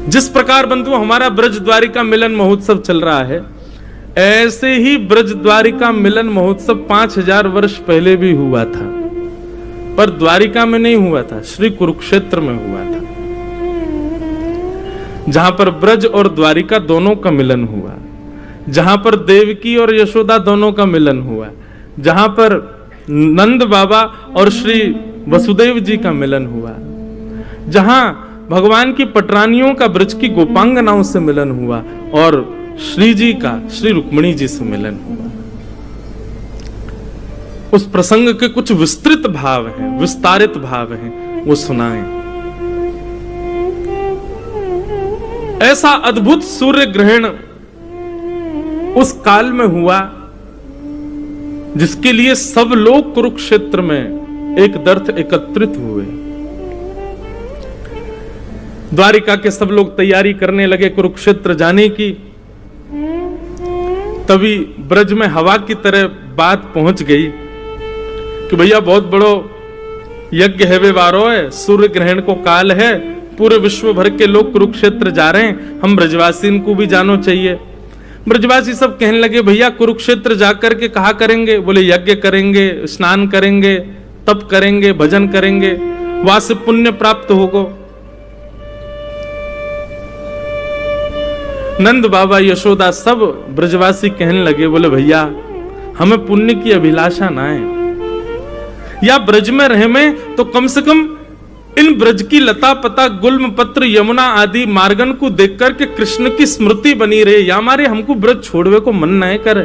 जिस प्रकार बंधु हमारा ब्रज द्वारिका मिलन महोत्सव चल रहा है, ऐसे ही ब्रज द्वारिका मिलन महोत्सव 5000 वर्ष पहले भी हुआ था, पर द्वारिका में नहीं हुआ था, श्री कुरुक्षेत्र में हुआ था, जहां पर ब्रज और द्वारिका दोनों का मिलन हुआ, जहां पर देवकी और यशोदा दोनों का मिलन हुआ, जहां पर नंद बाबा और श्री वसुदेव जी का मिलन हुआ, जहां भगवान की पटरानियों का ब्रज की गोपांगनाओं से मिलन हुआ और श्री जी का श्री रुक्मिणी जी से मिलन हुआ। उस प्रसंग के कुछ विस्तृत भाव हैं, विस्तारित भाव हैं, वो सुनाएं। ऐसा अद्भुत सूर्य ग्रहण उस काल में हुआ जिसके लिए सब लोग कुरुक्षेत्र में एक दर्थ एकत्रित हुए। द्वारिका के सब लोग तैयारी करने लगे कुरुक्षेत्र जाने की। तभी ब्रज में हवा की तरह बात पहुंच गई कि भैया बहुत बड़ो यज्ञ है, वे वारो है, सूर्य ग्रहण को काल है, पूरे विश्व भर के लोग कुरुक्षेत्र जा रहे हैं, हम ब्रजवासी को भी जानो चाहिए। ब्रजवासी सब कहने लगे भैया कुरुक्षेत्र जाकर के कहा करेंगे? बोले यज्ञ करेंगे, स्नान करेंगे, तप करेंगे, भजन करेंगे, वहां से पुण्य प्राप्त होगा। नंद बाबा यशोदा सब ब्रजवासी कहने लगे, बोले भैया हमें पुण्य की अभिलाषा ना है, या ब्रज में रहे में तो कम से कम इन ब्रज की लता पता गुल्म पत्र यमुना आदि मार्गन को देख करके कृष्ण की स्मृति बनी रहे, या हमारे हमको ब्रज छोड़वे को मन न करे।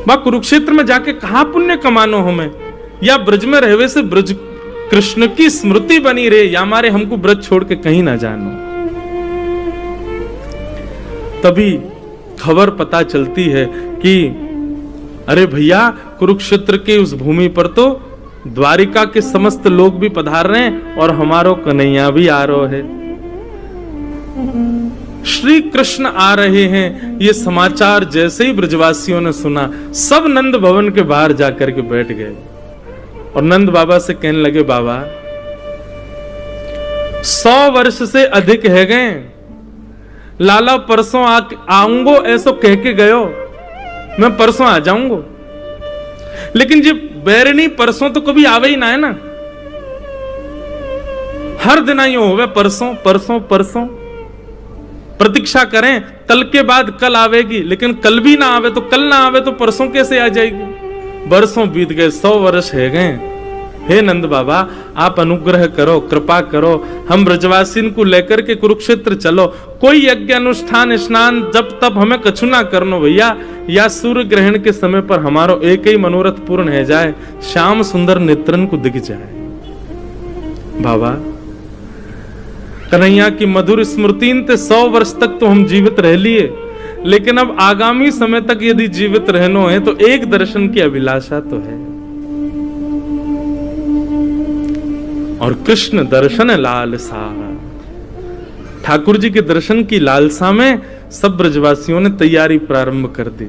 बा कुरुक्षेत्र में जाके कहा पुण्य कमानो हमें, या ब्रज में रहवे से ब्रज कृष्ण की स्मृति बनी रहे, या हमारे हमको ब्रज छोड़ के कहीं ना जानो। तभी खबर पता चलती है कि अरे भैया कुरुक्षेत्र के उस भूमि पर तो द्वारिका के समस्त लोग भी पधार रहे हैं और हमारो कन्हैया भी आ रहे हैं, श्री कृष्ण आ रहे हैं। ये समाचार जैसे ही ब्रजवासियों ने सुना, सब नंद भवन के बाहर जाकर के बैठ गए और नंद बाबा से कहने लगे, बाबा 100 वर्ष से अधिक है गए, लाला परसों आऊंगो ऐसो कह के गयो, मैं परसों आ जाऊंगो, लेकिन जब बैरनी परसों तो कभी आवे ही ना है ना, हर दिन आई होवे परसों परसों परसों, प्रतीक्षा करें कल के बाद कल आवेगी, लेकिन कल भी ना आवे तो कल ना आवे तो परसों कैसे आ जाएगी। बरसों बीत गए, 100 वर्ष है गए। हे नंद बाबा आप अनुग्रह करो, कृपा करो, हम ब्रजवासी को लेकर के कुरुक्षेत्र चलो, कोई यज्ञ अनुष्ठान स्नान जब तब हमें कछु ना करनो भैया, या सूर्य ग्रहण के समय पर हमारो एक ही मनोरथ पूर्ण है जाए, श्याम सुंदर नेत्रन को दिख जाए। बाबा कन्हैया की मधुर स्मृतिन ते 100 वर्ष तक तो हम जीवित रह लिए, लेकिन अब आगामी समय तक यदि जीवित रहनो है तो एक दर्शन की अभिलाषा तो है, और कृष्ण दर्शन लालसा, ठाकुर जी के दर्शन की लालसा में सब ब्रजवासियों ने तैयारी प्रारंभ कर दी।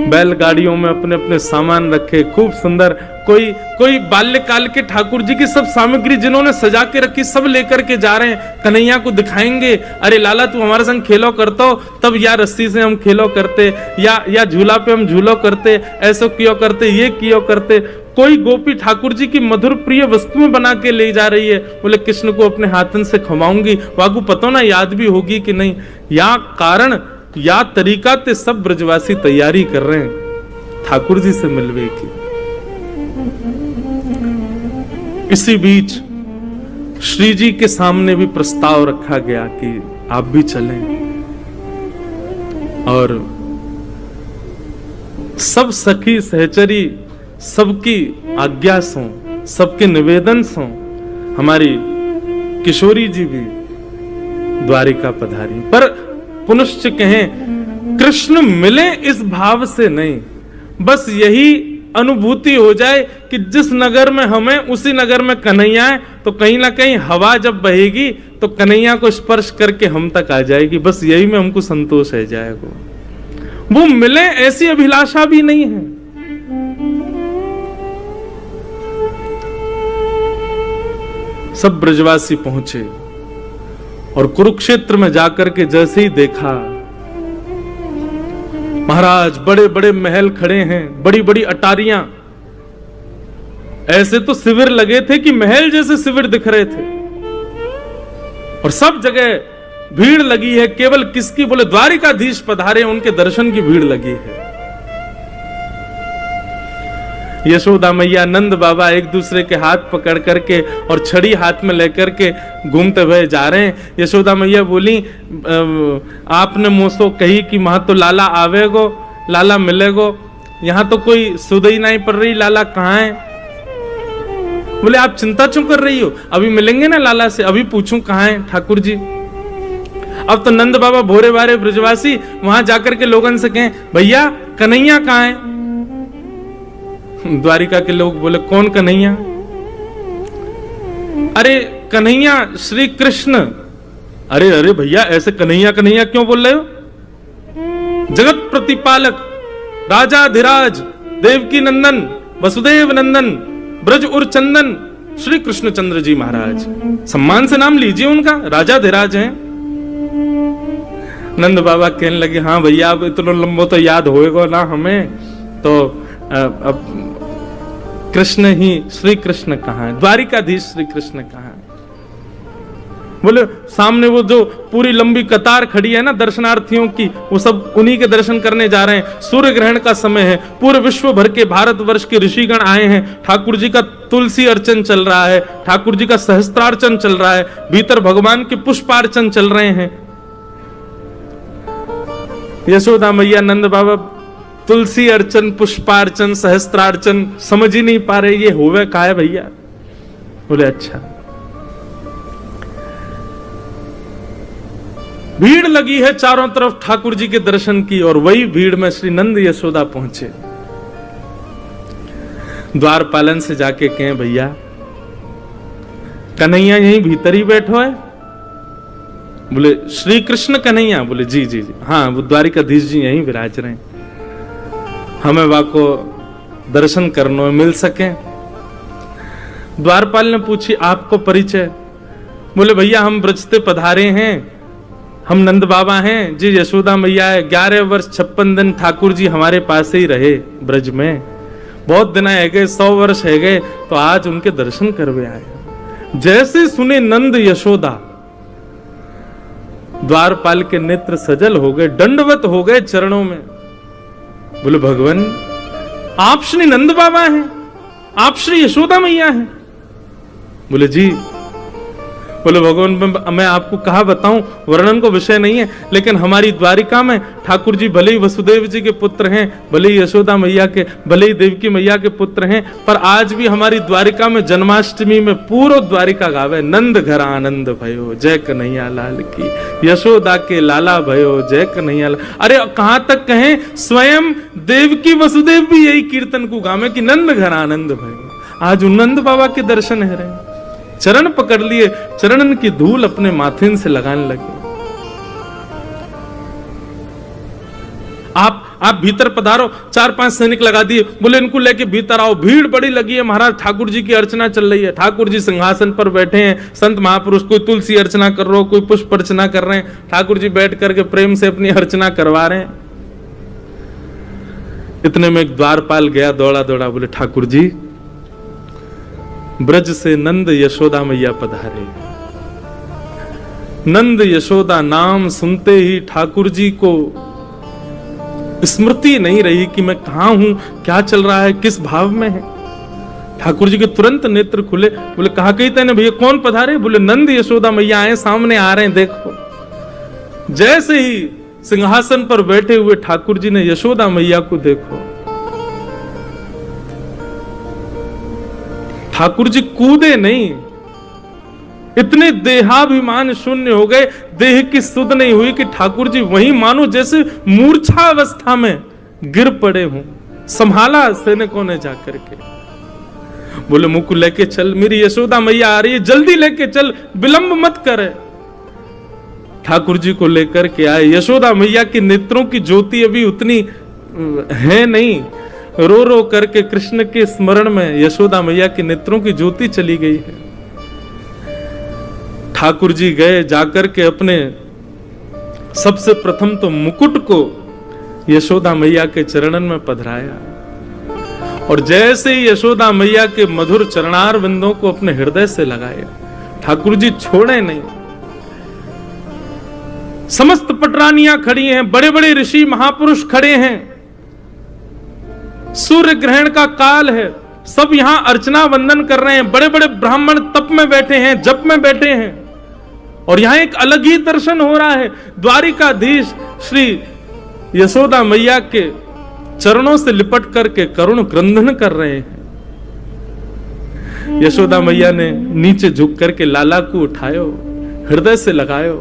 बैलगाड़ियों में अपने अपने सामान रखे, खूब सुंदर, कोई बाल्यकाल के ठाकुर जी की सब सामग्री जिन्होंने सजा के रखी सब लेकर के जा रहे हैं, कन्हैया को दिखाएंगे। अरे लाला तू हमारे संग खेलो करतो, तब या रस्सी से हम खेलो करते, या झूला पे हम झूलो करते, ऐसो कियो करते, ये कियो करते। कोई गोपी ठाकुर जी की मधुर प्रिय वस्तुएं बना के ले जा रही है, बोले कृष्ण को अपने हाथन से खवाऊंगी, वागू पतो ना याद भी होगी कि नहीं, या कारण या तरीका ते सब ब्रजवासी तैयारी कर रहे हैं ठाकुर जी से मिलवे की। इसी बीच श्री जी के सामने भी प्रस्ताव रखा गया कि आप भी चलें, और सब सखी सहचरी सबकी आज्ञा सो, सबके निवेदन सो हमारी किशोरी जी भी द्वारिका पधारी। पर पुनश्च कहें कृष्ण मिले इस भाव से नहीं, बस यही अनुभूति हो जाए कि जिस नगर में हमें उसी नगर में कन्हैया है, तो कहीं ना कहीं हवा जब बहेगी तो कन्हैया को स्पर्श करके हम तक आ जाएगी, बस यही में हमको संतोष है जाएगा। वो मिले ऐसी अभिलाषा भी नहीं है। सब ब्रजवासी पहुंचे, और कुरुक्षेत्र में जाकर के जैसे ही देखा, महाराज बड़े बड़े महल खड़े हैं, बड़ी बड़ी अटारियां, ऐसे तो शिविर लगे थे कि महल जैसे शिविर दिख रहे थे, और सब जगह भीड़ लगी है। केवल किसकी? बोले द्वारिकाधीश पधारे, उनके दर्शन की भीड़ लगी है। यशोदा मैया, नंद बाबा एक दूसरे के हाथ पकड़ करके और छड़ी हाथ में लेकर के घूमते हुए जा रहे हैं। यशोदा मैया बोली, आपने मुझसे कही कि वहां तो लाला आवेगो, लाला मिलेगो, यहां तो कोई सुधई नहीं पड़ रही, लाला कहाँ है? बोले आप चिंता क्यों कर रही हो, अभी मिलेंगे ना लाला से, अभी पूछूं कहाँ है ठाकुर जी। अब तो नंद बाबा भोरे बारे ब्रजवासी वहां जाकर के लोगों से कहें, भैया कन्हैया कहाँ है? द्वारिका के लोग बोले, कौन कन्हैया? अरे कन्हैया श्री कृष्ण। अरे अरे भैया ऐसे कन्हैया कन्हैया क्यों बोल रहे हो? जगत प्रतिपालक, राजाधिराज, देवकी नंदन, वसुदेव नंदन, ब्रज उर चंदन, श्री कृष्णचंद्र जी महाराज, सम्मान से नाम लीजिए उनका, राजाधिराज हैं। नंद बाबा कहने लगे, हाँ भैया अब इतना लंबो तो याद होएगा ना हमें, तो अब कृष्ण ही, श्री कृष्ण कहाँ है? द्वारिकाधीश श्री कृष्ण कहाँ है? बोले सामने वो जो पूरी लंबी कतार खड़ी है ना दर्शनार्थियों की, वो सब उन्हीं के दर्शन करने जा रहे हैं। सूर्य ग्रहण का समय है, पूरे विश्व भर के भारतवर्ष के ऋषिगण आए हैं। ठाकुर जी का तुलसी अर्चन चल रहा है, ठाकुर जी का सहस्त्रार्चन चल रहा है, भीतर भगवान के पुष्पार्चन चल रहे हैं। यशोदा मैया, नंद बाबा तुलसी अर्चन, पुष्पार्चन, सहस्त्रार्चन समझ ही नहीं पा रहे ये होवे का है भैया। बोले अच्छा। भीड़ लगी है चारों तरफ ठाकुर जी के दर्शन की, और वही भीड़ में श्री नंद यशोदा पहुंचे। द्वारपालन से जाके कहें, भैया कन्हैया यहीं भीतर ही बैठो है? बोले श्री कृष्ण कन्हैया? बोले जी जी जी, हाँ वो द्वारिकाधीश जी यहीं विराज रहे हैं, हमें वहां को दर्शन करने मिल सके। द्वारपाल ने पूछी, आपको परिचय? बोले भैया हम ब्रजते पधारे हैं, हम नंद बाबा हैं जी, यशोदा मैया है। 11 वर्ष 56 दिन ठाकुर जी हमारे पास ही रहे ब्रज में, बहुत दिन है गए, 100 वर्ष है गए, तो आज उनके दर्शन करवे आए। जैसे सुने नंद यशोदा, द्वारपाल के नेत्र सजल हो गए, दंडवत हो गए चरणों में। बोले भगवान आप श्री नंद बाबा हैं, आप श्री यशोदा मैया हैं? बोले जी। बोले भगवान मैं आपको कहा बताऊं, वर्णन को विषय नहीं है, लेकिन हमारी द्वारिका में ठाकुर जी भले ही वसुदेव जी के पुत्र हैं, भले ही यशोदा मैया के, भले ही देवकी मैया के पुत्र हैं, पर आज भी हमारी द्वारिका में जन्माष्टमी में पूरा द्वारिका गावे, नंद घर आनंद भयो जय कन्हैया लाल की, यशोदा के लाला भयो जय कन्हैया लाल। अरे कहां तक कहें, स्वयं देवकी वसुदेव भी यही कीर्तन को गावे कि नंद घर आनंद भयो। आज नंद बाबा के दर्शन है रहे, चरण पकड़ लिए, चरणन की धूल अपने माथे से लगाने लगे। आप भीतर पधारो, 4-5 सैनिक लगा दिए, बोले इनको लेके भीतर आओ। भीड़ बड़ी लगी है महाराज, ठाकुर जी की अर्चना चल रही है, ठाकुर जी सिंहासन पर बैठे हैं, संत महापुरुष कोई तुलसी अर्चना कर रहे हो, कोई पुष्प अर्चना कर रहे हैं, ठाकुर जी बैठ करके प्रेम से अपनी अर्चना करवा रहे हैं। इतने में एक द्वारपाल गया दौड़ा दौड़ा, बोले ठाकुर जी ब्रज से नंद यशोदा मैया पधारे। नंद यशोदा नाम सुनते ही ठाकुर जी को स्मृति नहीं रही कि मैं कहां हूं, क्या चल रहा है, किस भाव में है। ठाकुर जी के तुरंत नेत्र खुले। बोले कहा कहते ना भैया कौन पधारे? बोले नंद यशोदा मैया आए, सामने आ रहे हैं देखो। जैसे ही सिंहासन पर बैठे हुए ठाकुर जी ने यशोदा मैया को देखो, ठाकुर जी कूदे नहीं, इतने देहाभिमान शून्य हो गए, देह की सुध नहीं हुई कि ठाकुर जी वहीं मानो जैसे मूर्छा अवस्था में गिर पड़े हों। संभाला सैनिकों ने जाकर के, बोले मुंह को लेके चल, मेरी यशोदा मैया आ रही है, जल्दी लेके चल, विलंब मत करे। ठाकुर जी को लेकर के आए। यशोदा मैया के नेत्रों की ज्योति अभी उतनी है नहीं, रो रो करके कृष्ण के स्मरण में यशोदा मैया के नेत्रों की ज्योति चली गई है। ठाकुर जी गए, जाकर के अपने सबसे प्रथम तो मुकुट को यशोदा मैया के चरणन में पधराया, और जैसे ही यशोदा मैया के मधुर चरणार बिंदों को अपने हृदय से लगाया, ठाकुर जी छोड़े नहीं। समस्त पटरानियां खड़ी हैं, बड़े बड़े ऋषि महापुरुष खड़े हैं, सूर्य ग्रहण का काल है, सब यहां अर्चना वंदन कर रहे हैं, बड़े बड़े ब्राह्मण तप में बैठे हैं, जप में बैठे हैं, और यहां एक अलग ही दर्शन हो रहा है। द्वारिकाधीश श्री यशोदा मैया के चरणों से लिपट करके करुण क्रंदन कर रहे हैं। यशोदा मैया ने नीचे झुक करके लाला को उठायो, हृदय से लगायो,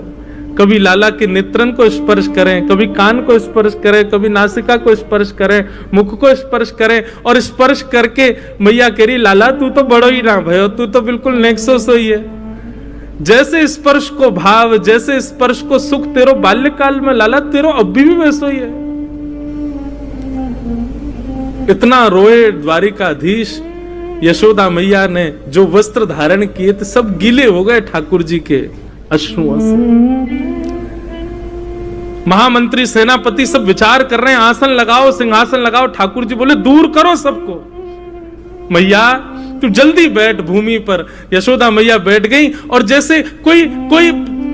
कभी लाला के नेत्रन को स्पर्श करें, कभी कान को स्पर्श करें, कभी नासिका को स्पर्श करें, मुख को स्पर्श करें, और स्पर्श करके मैया कह रही, लाला तू तो बड़ो ही ना भयो, तू तो बिल्कुल नेक्सो सोई है। जैसे स्पर्श को भाव, जैसे स्पर्श को सुख तेरो बाल्यकाल में, लाला तेरो अभी भी वैसो ही है। इतना रोए द्वारिकाधीश। यशोदा मैया ने जो वस्त्र धारण किए थे सब गीले हो गए ठाकुर जी के अश्रुओं से। महामंत्री सेनापति सब विचार कर रहे हैं, आसन लगाओ, सिंहासन लगाओ। ठाकुर जी बोले, दूर करो सबको, मैया तू जल्दी बैठ भूमि पर। यशोदा मैया बैठ गई, और जैसे कोई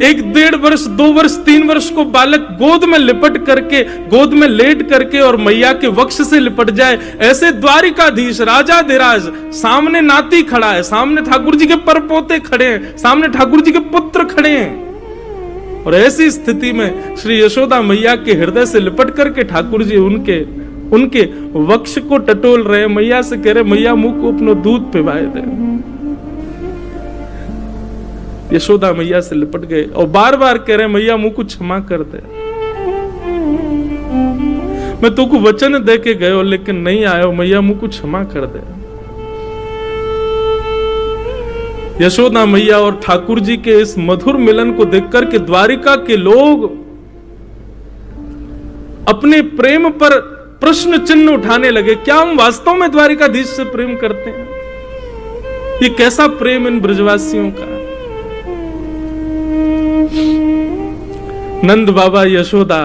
1-1.5 वर्ष, 2 वर्ष, 3 वर्ष को बालक गोद में लिपट करके, गोद में लेट करके और मैया के वक्ष से लिपट जाए, ऐसे द्वारिकाधीश राजाधिराज सामने नाती खड़ा है, सामने ठाकुर जी के परपोते खड़े हैं, सामने ठाकुर जी के पुत्र खड़े हैं, और ऐसी स्थिति में श्री यशोदा मैया के हृदय से लिपट करके ठाकुर जी उनके वक्ष को टटोल रहे, मैया से कह रहे, मैया मुंह को अपना दूध पिवाए दे। यशोदा मैया से लिपट गए और बार बार कह रहे, मैया मुंह को क्षमा कर दे, मैं तुमको वचन दे के गयो लेकिन नहीं आयो, मैया मुंह को क्षमा कर दे। यशोदा मैया और ठाकुर जी के इस मधुर मिलन को देखकर के द्वारिका के लोग अपने प्रेम पर प्रश्न चिन्ह उठाने लगे। क्या हम वास्तव में द्वारिकाधीश से प्रेम करते हैं? ये कैसा प्रेम इन ब्रजवासियों का? नंद बाबा यशोदा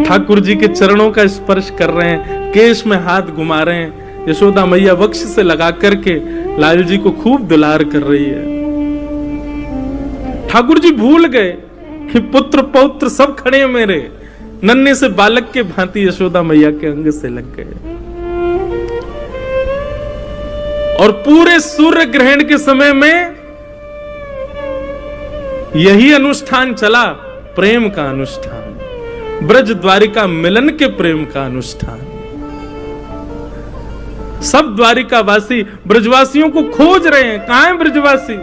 ठाकुर जी के चरणों का स्पर्श कर रहे हैं, केश में हाथ घुमा रहे हैं। यशोदा मैया वक्ष से लगा करके लाल जी को खूब दुलार कर रही है। ठाकुर जी भूल गए कि पुत्र पौत्र सब खड़े हैं मेरे, नन्हे से बालक के भांति यशोदा मैया के अंग से लग गए। और पूरे सूर्य ग्रहण के समय में यही अनुष्ठान चला, प्रेम का अनुष्ठान, ब्रज द्वारिका मिलन के प्रेम का अनुष्ठान। सब द्वारिकावासी ब्रजवासियों को खोज रहे हैं, कहां है ब्रजवासी,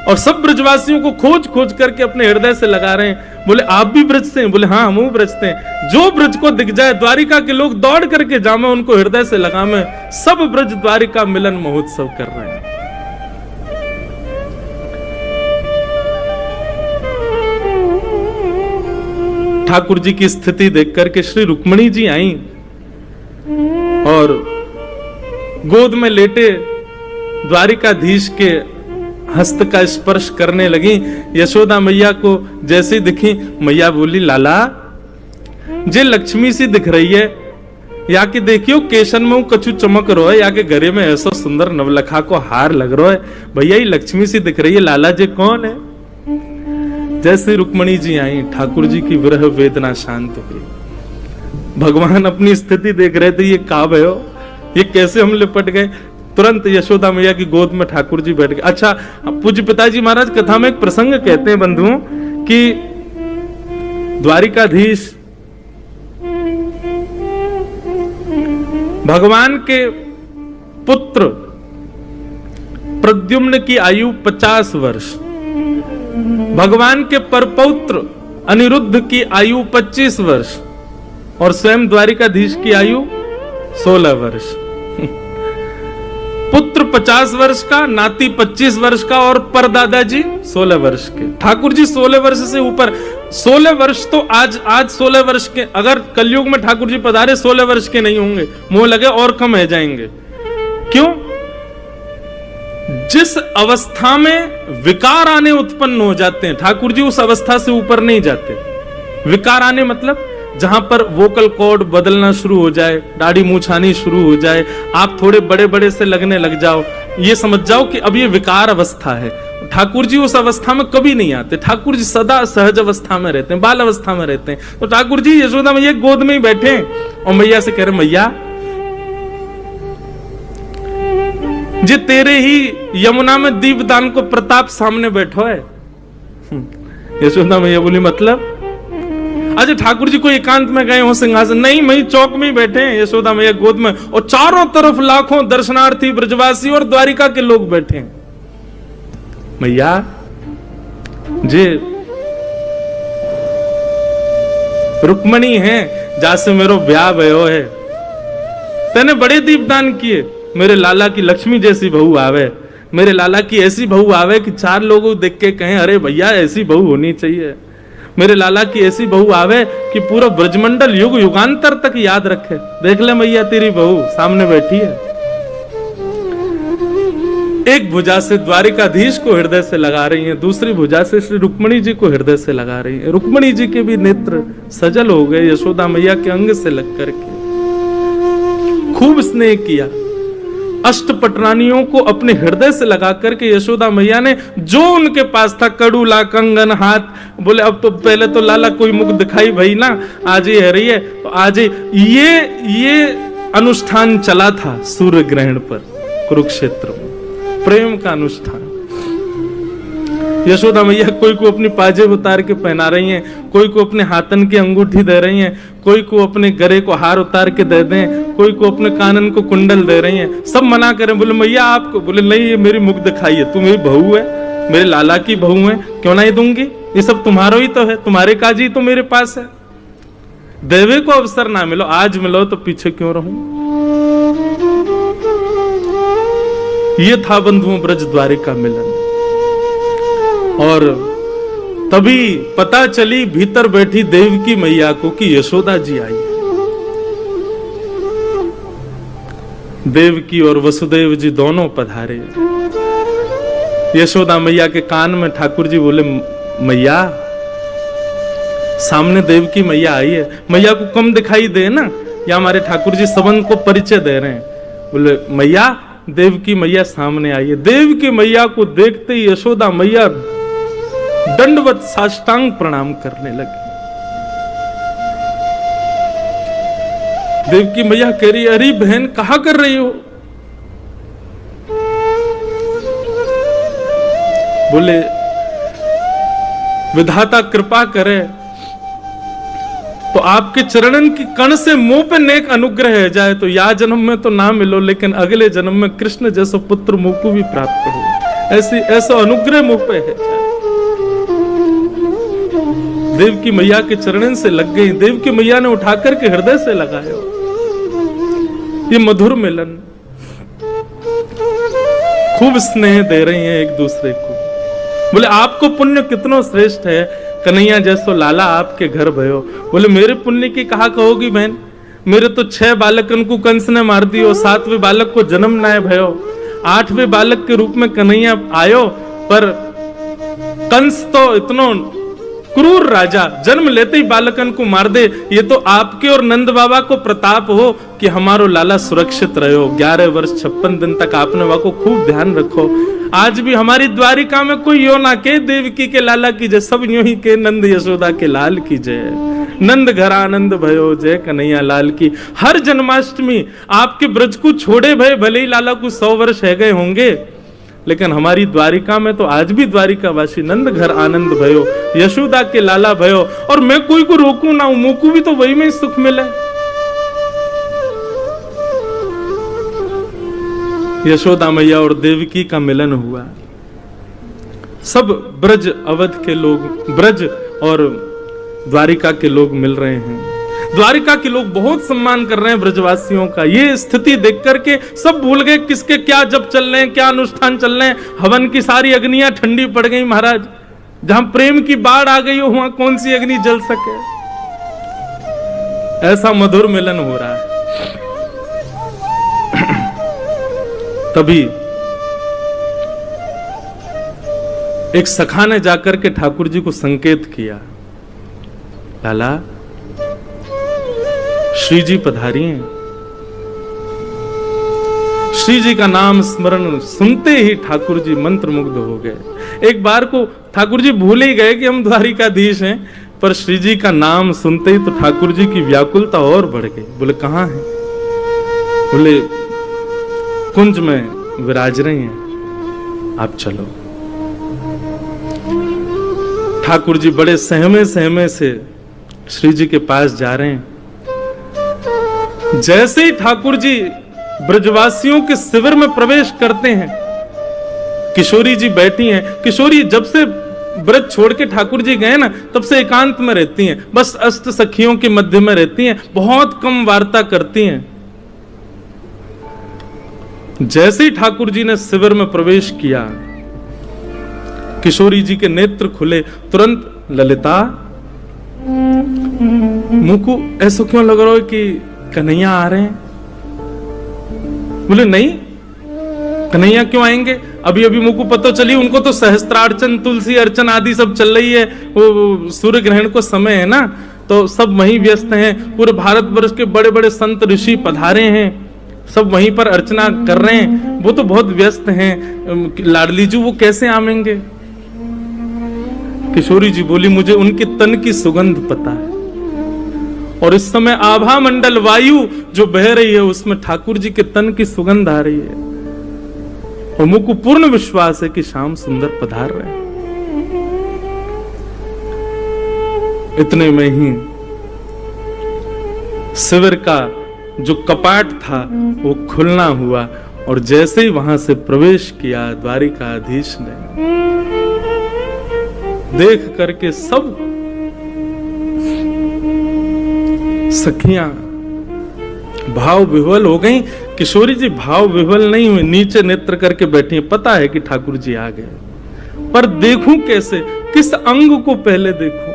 और सब ब्रजवासियों को खोज खोज करके अपने हृदय से लगा रहे हैं। बोले, आप भी ब्रज से हैं? बोले, हाँ हम ब्रज से हैं। जो ब्रज को दिख जाए द्वारिका के लोग दौड़ करके जामे, उनको हृदय से लगामे। सब ब्रज द्वारिका मिलन महोत्सव कर रहे हैं। ठाकुर जी की स्थिति देख करके श्री रुक्मिणी जी आई और गोद में लेटे द्वारिकाधीश के हस्त का स्पर्श करने लगी। यशोदा मैया को जैसे दिखी, मैया बोली, लाला जे लक्ष्मी सी दिख रही है, या कि देखियो केशन में कछु चमक रो है, या के घरे में ऐसा सुंदर नवलखा को हार लग रहा है, भैया ये लक्ष्मी सी दिख रही है, लाला जे कौन है? जैसे रुक्मिणी जी आई, ठाकुर जी की विरह वेदना शांत हुई। भगवान अपनी स्थिति देख रहे थे, ये का भयो, ये कैसे हम लिपट गए। तुरंत यशोदा मैया की गोद में ठाकुर जी बैठ गए। अच्छा, पूज्य पिताजी महाराज कथा में एक प्रसंग कहते हैं बंधुओं कि द्वारिकाधीश भगवान के पुत्र प्रद्युम्न की आयु 50 वर्ष, भगवान के परपौत्र अनिरुद्ध की आयु 25 वर्ष, और स्वयं द्वारिकाधीश की आयु 16 वर्ष। पुत्र 50 वर्ष का, नाती 25 वर्ष का, और परदादाजी 16 वर्ष के। ठाकुर जी 16 वर्ष से ऊपर। 16 वर्ष तो आज 16 वर्ष के, अगर कलयुग में ठाकुर जी पधारे 16 वर्ष के नहीं होंगे, मुंह लगे और कम रह जाएंगे। क्यों? जिस अवस्था में विकार आने उत्पन्न हो जाते हैं, ठाकुर जी उस अवस्था से ऊपर नहीं जाते। विकार आने मतलब जहां पर वोकल कॉर्ड बदलना शुरू हो जाए, दाढ़ी मूंछ आनी शुरू हो जाए, आप थोड़े बड़े बड़े से लगने लग जाओ, ये समझ जाओ कि अब ये विकार अवस्था है। ठाकुर जी उस अवस्था में कभी नहीं आते। ठाकुर जी सदा सहज अवस्था में रहते हैं, बाल अवस्था में रहते हैं। तो ठाकुर जी यशोदा मैया गोद में ही बैठे हैं और मैया से कह रहे, मैया जे तेरे ही यमुना में दीपदान को प्रताप सामने बैठो है। यशोदा मैया बोली मतलब? अच्छा ठाकुर जी को एकांत में गए हो सिंहासन? नहीं, वही चौक में ही बैठे हैं यशोदा मैया गोद में, और चारों तरफ लाखों दर्शनार्थी ब्रजवासी और द्वारिका के लोग बैठे हैं। मैया जे रुक्मणी है जासे मेरो ब्याह भयो है, तेने बड़े दीपदान किए, मेरे लाला की लक्ष्मी जैसी बहू आवे, मेरे लाला की ऐसी बहू आवे कि चार लोग देख के कहें अरे भैया ऐसी बहू होनी चाहिए। मेरे लाला की ऐसी बहू आवे कि पूरा ब्रजमंडल युग युगांतर तक याद रखे। देख ले मैया तेरी बहू सामने बैठी है। एक भुजा से द्वारिकाधीश को हृदय से लगा रही हैं, दूसरी भुजा से श्री रुक्मणी जी को हृदय से लगा रही हैं। रुक्मणी जी के भी नेत्र सजल हो गए यशोदा मैया के अंग से लग करके। खूब स्नेह किया। अष्टपटरानियों को अपने हृदय से लगा करके यशोदा मैया ने जो उनके पास था, कड़ूला, कंगन, हाथ, बोले अब तो पहले तो लाला कोई मुख दिखाई भाई ना, आज ही है रही है तो आज ही ये अनुष्ठान चला था सूर्य ग्रहण पर कुरुक्षेत्र में, प्रेम का अनुष्ठान। यशोदा मैया कोई को अपनी पाजेब उतार के पहना रही हैं, कोई को अपने हाथन की अंगूठी दे रही हैं, कोई को अपने गले को हार उतार के दे दें, कोई को अपने कानन को कुंडल दे रही हैं। सब मना करें, बोले मैया आपको, बोले नहीं ये मेरी मुख दिखाई है, तू मेरी बहू है, मेरे लाला की बहू है, क्यों नहीं दूंगी, ये सब तुम्हारो ही तो है, तुम्हारे काज ही तो मेरे पास है। देवे को अवसर ना मिलो, आज मिलो तो पीछे क्यों रहूं। ये था बंधुओं ब्रज द्वारिका मिलन। और तभी पता चली भीतर बैठी देवकी मैया को कि यशोदा जी आई। देवकी और वसुदेव जी दोनों पधारे। यशोदा मैया के कान में ठाकुर जी बोले, मैया सामने देवकी मैया आई है, मैया को कम दिखाई दे ना, या हमारे ठाकुर जी संबंध को परिचय दे रहे हैं। बोले मैया, देवकी मैया सामने आई है। देवकी मैया को देखते ही यशोदा मैया दंडवत साष्टांग प्रणाम करने लगी। देवकी मैया कह रही, अरे बहन कहा कर रही हो। बोले विधाता कृपा करे तो आपके चरणन की कण से मुंह पे नेक अनुग्रह है जाए तो या जन्म में तो ना मिलो, लेकिन अगले जन्म में कृष्ण जैसा पुत्र मुंह को भी प्राप्त हो, ऐसा अनुग्रह मुंह पे है जाए। देवकी मैया के चरणन से लग गई। देवकी मैया ने उठाकर के हृदय से लगाया। ये मधुर मिलन, खूब स्नेह दे रही हैं एक दूसरे को। बोले आपको पुण्य कितना श्रेष्ठ है, कन्हैया जैसो लाला आपके घर भयो। बोले मेरे पुण्य की कहा कहोगी बहन, मेरे तो 6 बालकन को कंस ने मार दियो, 7वें बालक को जन्म नाय भयो, 8वें बालक के रूप में कन्हैया आयो, पर कंस तो इतना क्रूर राजा जन्म लेते ही बालकन को मार दे। ये तो आपके और नंद बाबा को प्रताप हो कि हमारो लाला सुरक्षित रहो। 11 वर्ष 56 दिन तक आपने वह को खूब ध्यान रखो। आज भी हमारी द्वारिका में कोई यो ना के देवकी के लाला की जय, सब यूं ही के नंद यशोदा के लाल की जय। नंद घर आनंद भयो जय कन्हैया लाल की। हर जन्माष्टमी आपके ब्रज को छोड़े भय, भले ही लाला को 100 वर्ष है गए होंगे, लेकिन हमारी द्वारिका में तो आज भी द्वारिकावासी नंद घर आनंद भयो, यशोदा के लाला भयो। और मैं कोई को रोकू ना हूं, मुझको भी तो वही में सुख मिले। यशोदा मैया और देवकी का मिलन हुआ। सब ब्रज अवध के लोग, ब्रज और द्वारिका के लोग मिल रहे हैं। द्वारिका के लोग बहुत सम्मान कर रहे हैं ब्रजवासियों का। ये स्थिति देख करके सब भूल गए किसके क्या जब चल रहे हैं, क्या अनुष्ठान चल रहे हैं। हवन की सारी अग्नियां ठंडी पड़ गई महाराज। जहां प्रेम की बाढ़ आ गई हो वहां कौन सी अग्नि जल सके। ऐसा मधुर मिलन हो रहा है। तभी एक सखा ने जाकर के ठाकुर जी को संकेत किया, लाला श्री जी पधारी हैं। श्री जी का नाम स्मरण सुनते ही ठाकुर जी मंत्रमुग्ध हो गए। एक बार को ठाकुर जी भूल ही गए कि हम द्वारिकाधीश हैं, पर श्री जी का नाम सुनते ही तो ठाकुर जी की व्याकुलता और बढ़ गई। बोले कहां है? बोले कुंज में विराज रही हैं, आप चलो। ठाकुर जी बड़े सहमे सहमे से श्री जी के पास जा रहे हैं। जैसे ही ठाकुर जी ब्रजवासियों के शिविर में प्रवेश करते हैं, किशोरी जी बैठी हैं। किशोरी जब से ब्रज छोड़ के ठाकुर जी गए ना, तब से एकांत में रहती हैं, बस अष्ट सखियों के मध्य में रहती हैं, बहुत कम वार्ता करती हैं। जैसे ही ठाकुर जी ने शिविर में प्रवेश किया, किशोरी जी के नेत्र खुले। तुरंत ललिता, मुंह को ऐसा क्यों लग रहा है कि कन्हैया आ रहे हैं? बोले नहीं, कन्हैया क्यों आएंगे? अभी अभी मुझको पता चली, उनको तो सहस्त्रार्चन, तुलसी अर्चन आदि सब चल रही है। वो सूर्य ग्रहण को समय है ना, तो सब वहीं व्यस्त हैं। पूरे भारतवर्ष के बड़े बड़े संत ऋषि पधारे हैं, सब वहीं पर अर्चना कर रहे हैं। वो तो बहुत व्यस्त हैं, लाडली जी वो कैसे आवेंगे? किशोरी जी बोली, मुझे उनके तन की सुगंध पता है, और इस समय आभा मंडल वायु जो बह रही है उसमें ठाकुर जी के तन की सुगंध आ रही है, और मुझको पूर्ण विश्वास है कि श्याम सुंदर पधार रहे हैं। इतने में ही शिविर का जो कपाट था वो खुलना हुआ, और जैसे ही वहां से प्रवेश किया द्वारिकाधीश ने, देख करके सब सखियां भाव विह्वल हो गई। किशोरी जी भाव विह्वल नहीं हुई, नीचे नेत्र करके बैठी हैं। पता है कि ठाकुर जी आ गए, पर देखूं कैसे, किस अंग को पहले देखूं?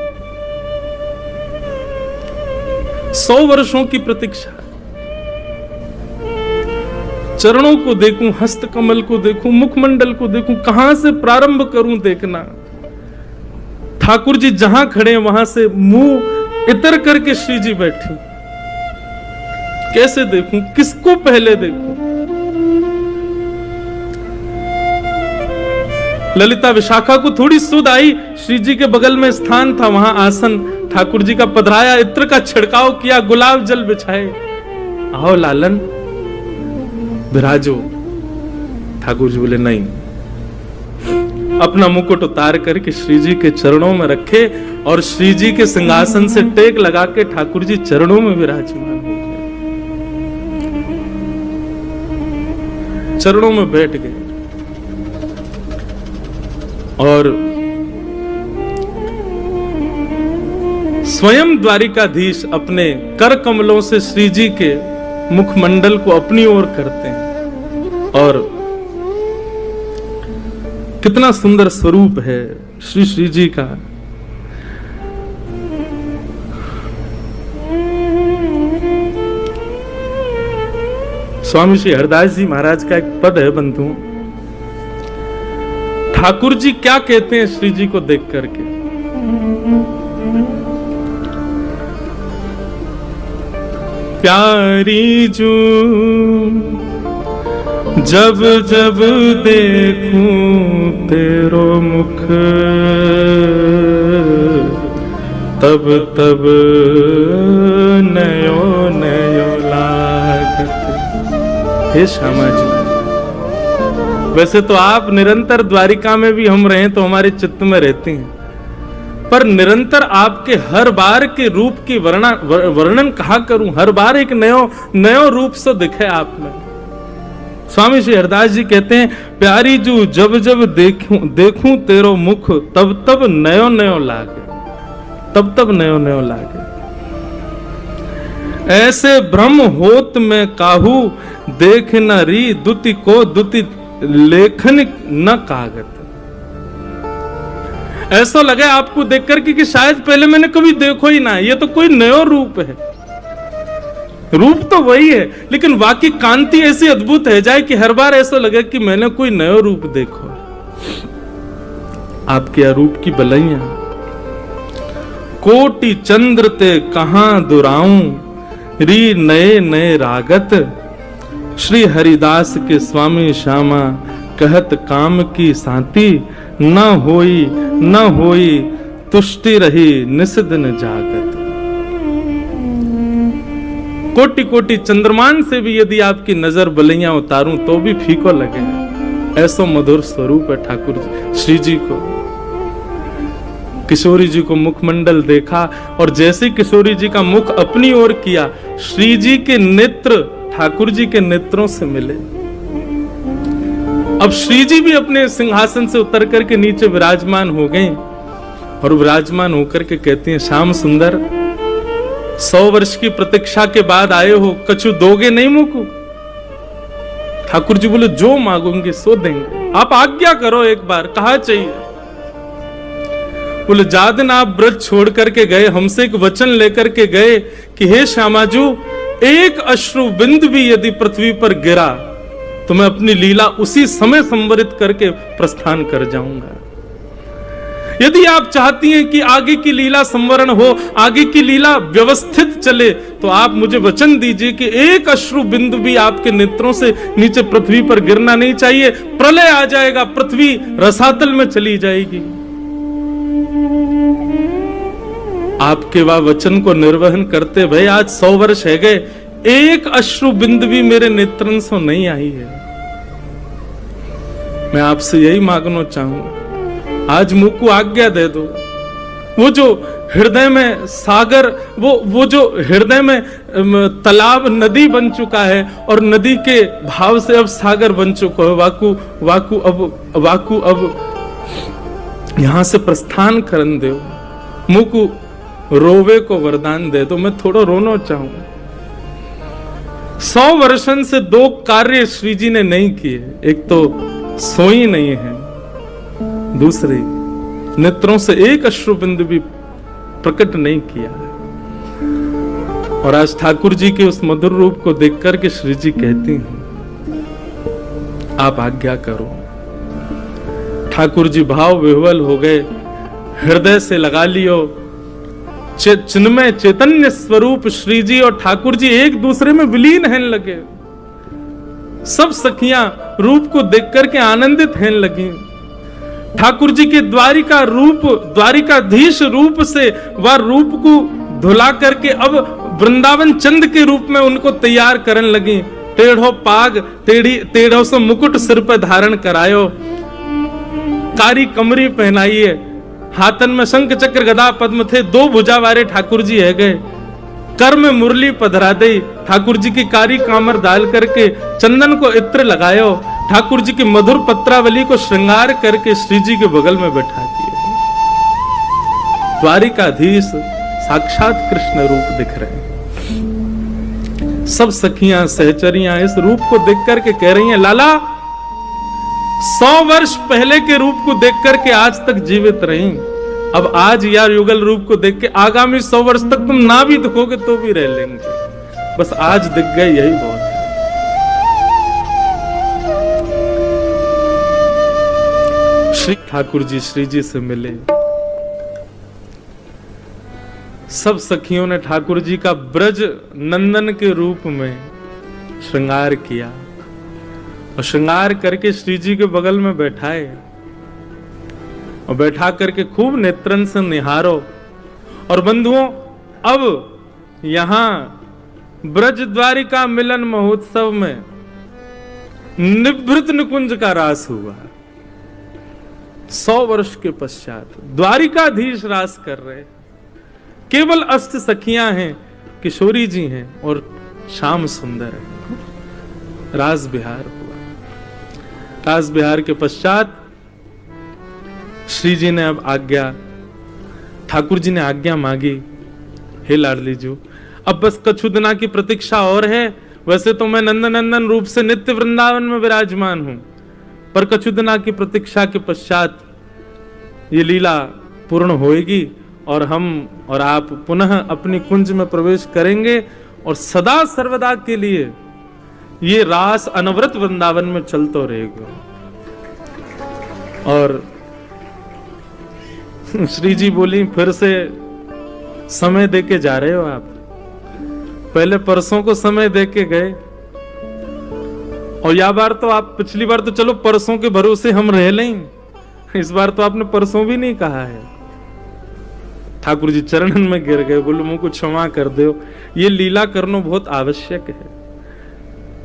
100 वर्षों की प्रतीक्षा। चरणों को देखूं, हस्त कमल को देखूं, मुखमंडल को देखूं, कहां से प्रारंभ करूं देखना? ठाकुर जी जहां खड़े वहां से मुंह इतर करके श्री जी बैठी। कैसे देखूं, किसको पहले देखूं? ललिता विशाखा को थोड़ी सुध आई, श्री जी के बगल में स्थान था, वहां आसन ठाकुर जी का पधराया, इत्र का छिड़काव किया, गुलाब जल बिछाए। आओ लालन विराजो। ठाकुर जी बोले नहीं, अपना मुकुट उतार करके श्री जी के चरणों में रखे, और श्री जी के सिंहासन से टेक लगा के ठाकुर जी चरणों में विराजमान हो गए, चरणों में बैठ गए। और स्वयं द्वारिकाधीश अपने कर कमलों से श्री जी के मुखमंडल को अपनी ओर करते हैं, और कितना सुंदर स्वरूप है श्री जी का। स्वामी श्री हरदास जी महाराज का एक पद है बंधु, ठाकुर जी क्या कहते हैं श्री जी को देख करके? प्यारी जू जब जब देखूं तेरो मुख, तब तब नयो नयो लागत। हे श्यामा जी, वैसे तो आप निरंतर द्वारिका में भी हम रहे तो हमारे चित्त में रहती हैं, पर निरंतर आपके हर बार के रूप की वर्णन कहा करूं? हर बार एक नयो रूप से दिखे आप में। स्वामी श्री हरदास जी कहते हैं, प्यारी जू जब जब देखूं तेरो मुख, तब तब नयो नयो लागे, तब तब नयो नयो लागे। ऐसे भ्रम होत में काहू, देख न री दुति को दुति लेखन न कागत। ऐसा लगे आपको देख करके कि शायद पहले मैंने कभी देखो ही ना, ये तो कोई नयो रूप है। रूप तो वही है, लेकिन वाकई कांति ऐसी अद्भुत है जाए कि हर बार ऐसा लगे कि मैंने कोई नयो रूप देखो। आपके अरूप की बलैया। कोटि चंद्र ते कहां दुराऊं, री नए नए रागत, श्री हरिदास के स्वामी श्यामा कहत काम की सांति, न होई तुष्टि रही निस दिन जागत। कोटि कोटि चंद्रमान से भी यदि आपकी नजर बलैया उतारूं तो भी फीको लगे, ऐसो मधुर स्वरूप है ठाकुर जी श्री जी को। किशोरी जी को मुखमंडल देखा और जैसे किशोरी जी का मुख अपनी ओर किया, श्री जी के नेत्र ठाकुर जी के नेत्रों से मिले। अब श्री जी भी अपने सिंहासन से उतर करके नीचे विराजमान हो गए और विराजमान होकर के कहती हैं, श्याम सुंदर 100 वर्ष की प्रतीक्षा के बाद आए हो, कछु दोगे नहीं मुझको? ठाकुर जी बोले, जो मांगोगे सो देंगे, आप आज्ञा करो एक बार, कहा चाहिए? बोले, जादन आप ब्रज छोड़ करके गए, हमसे एक वचन लेकर के गए कि हे श्यामाजू, एक अश्रु बिंदु भी यदि पृथ्वी पर गिरा तो मैं अपनी लीला उसी समय संवरित करके प्रस्थान कर जाऊंगा। यदि आप चाहती हैं कि आगे की लीला संवरण हो, आगे की लीला व्यवस्थित चले, तो आप मुझे वचन दीजिए कि एक अश्रु बिंदु भी आपके नेत्रों से नीचे पृथ्वी पर गिरना नहीं चाहिए। प्रलय आ जाएगा, पृथ्वी रसातल में चली जाएगी। आपके वह वचन को निर्वहन करते भई आज 100 वर्ष है गए, एक अश्रु बिंदु भी मेरे नेत्रन से नहीं आई है। मैं आपसे यही मांगना चाहूंगा, आज मुझ को आज्ञा दे दो। वो जो हृदय में सागर, वो जो हृदय में तालाब नदी बन चुका है और नदी के भाव से अब सागर बन चुका है, वाकु अब यहां से प्रस्थान करन दो। मुझ को रोवे को वरदान दे दो, मैं थोड़ा रोना चाहूं। 100 वर्षन से 2 कार्य श्री जी ने नहीं किए, एक तो सोई नहीं है, दूसरे नेत्रों से एक अश्रु बिंदु भी प्रकट नहीं किया है। और आज ठाकुर जी के उस मधुर रूप को देख करके श्री जी कहती हैं, आप आज्ञा करो। ठाकुर जी भाव विह्वल हो गए, हृदय से लगा लियो। चिन्मय चैतन्य स्वरूप श्री जी और ठाकुर जी एक दूसरे में विलीन हैं लगे। सब सखियां रूप को देख करके आनंदित हैं लगी। ठाकुर जी के द्वारिका रूप, द्वारिकाधीश रूप से वह रूप को धुला करके अब वृंदावन चंद के रूप में उनको तैयार करने लगी। टेढ़ो पाग, टेढ़ो से मुकुट सिर पर धारण करायो, कारी कमरी पहनाइए, हाथन में शंख चक्र गदा पद्म थे, 2 भुजा वाले ठाकुर जी है गए। कर में मुरली पधरा दे, ठाकुर जी की कारी कामर डाल करके चंदन को इत्र लगायो, ठाकुर जी की मधुर पत्रावली को श्रृंगार करके श्री जी के बगल में बैठा दिए। द्वारिकाधीश साक्षात कृष्ण रूप दिख रहे हैं। सब सखियां सहचरियां इस रूप को देख करके कह रही हैं, लाला 100 वर्ष पहले के रूप को देख करके आज तक जीवित रही, अब आज यार युगल रूप को देख के आगामी 100 वर्ष तक तुम ना भी दिखोगे तो भी रह लेंगे, बस आज दिख गए यही बहुत है। श्री ठाकुर जी श्री जी से मिले। सब सखियों ने ठाकुर जी का ब्रज नंदन के रूप में श्रृंगार किया और श्रृंगार करके श्री जी के बगल में बैठाए और बैठा करके खूब नेत्रन से निहारो। और बंधुओं, अब यहां ब्रज द्वारिका मिलन महोत्सव में निभृत निकुंज का रास हुआ। 100 वर्ष के पश्चात द्वारिकाधीश रास कर रहे। केवल अष्ट सखियां हैं, किशोरी जी हैं और श्याम सुंदर है। रास बिहार हुआ। रास बिहार के पश्चात श्री जी ने अब आज्ञा, ठाकुर जी ने आज्ञा मांगी, हे लाडली जी, अब बस कछु दिना की प्रतीक्षा और है। वैसे तो मैं नंदन रूप से नित्य वृंदावन में विराजमान हूं, पर कछु दिना की प्रतीक्षा के पश्चात ये लीला पूर्ण होएगी और हम और आप पुनः अपनी कुंज में प्रवेश करेंगे और सदा सर्वदा के लिए ये रास अनवरत वृंदावन में चलता रहेगा। और श्री जी बोली, फिर से समय देके जा रहे हो आप? पहले परसों को समय देके गए, और या बार तो आप, पिछली बार तो चलो परसों के भरोसे हम रह लें, इस बार तो आपने परसों भी नहीं कहा है। ठाकुर जी चरणन में गिर गए, बोलो मुझको क्षमा कर दो, ये लीला करना बहुत आवश्यक है।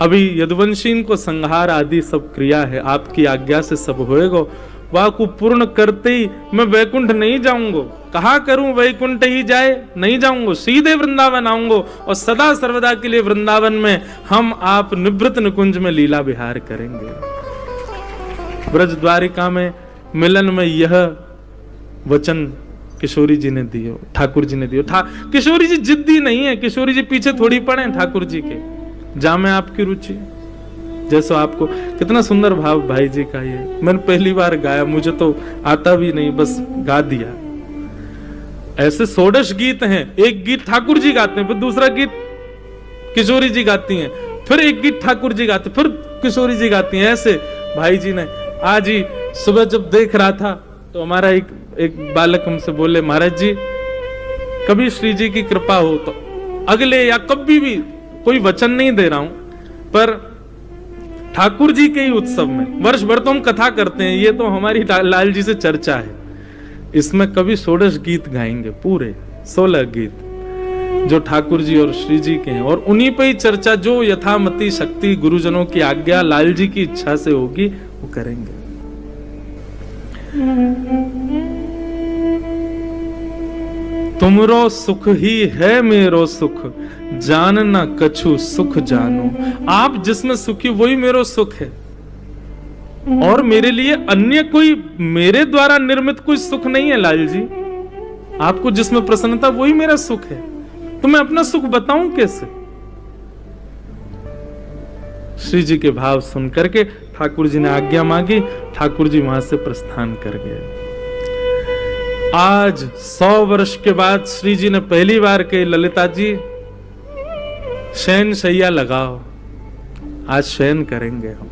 अभी यदुवंशी को संहार आदि सब क्रिया है, आपकी आज्ञा से सब होएगा। वह को पूर्ण करते ही मैं वैकुंठ नहीं जाऊंगा। कहा करूं वैकुंठ ही जाए, नहीं जाऊंगा, सीधे वृंदावन आऊंगा, और सदा सर्वदा के लिए वृंदावन में हम आप निवृत्त निकुंज में लीला विहार करेंगे। ब्रज द्वारिका में मिलन में यह वचन किशोरी जी ने दियो, ठाकुर जी ने दियो। किशोरी जी जिद्दी नहीं है, किशोरी जी पीछे थोड़ी पड़े ठाकुर जी के, जामे आपकी रुचि। जैसा आपको, कितना सुंदर भाव भाई जी का, ये मैंने पहली बार गाया, मुझे तो आता भी नहीं, बस गा दिया। ऐसे 16 गीत हैं, एक गीत ठाकुर जी गाते हैं, फिर दूसरा गीत किशोरी जी गाती हैं, फिर एक गीत ठाकुर जी गाते, फिर किशोरी जी गाती हैं। ऐसे भाई जी ने आज ही सुबह जब देख रहा था तो हमारा एक बालक हमसे बोले, महाराज जी कभी श्री जी की कृपा हो तो अगले या कभी भी, कोई वचन नहीं दे रहा हूं, पर ठाकुर जी के ही उत्सव में, वर्ष भर तो हम कथा करते हैं, ये तो हमारी लाल जी से चर्चा है, इसमें कभी 16 गीत गाएंगे, पूरे 16 गीत जो ठाकुर जी और श्री जी के हैं, और उन्हीं पे ही चर्चा, जो यथामति शक्ति गुरुजनों की आज्ञा लाल जी की इच्छा से होगी वो करेंगे। तुमरो सुख ही है मेरो सुख, जानना कछु सुख जानो। आप जिसमें सुखी वही मेरो सुख है, और मेरे लिए अन्य कोई मेरे द्वारा निर्मित कोई सुख नहीं है लाल जी। आपको जिसमें प्रसन्नता वही मेरा सुख है, तो मैं अपना सुख बताऊं कैसे? श्री जी के भाव सुन करके ठाकुर जी ने आज्ञा मांगी, ठाकुर जी वहां से प्रस्थान कर गए। आज 100 वर्ष के बाद श्री जी ने पहली बार कही, ललिता जी शयन शैया लगाओ, आज शयन करेंगे हम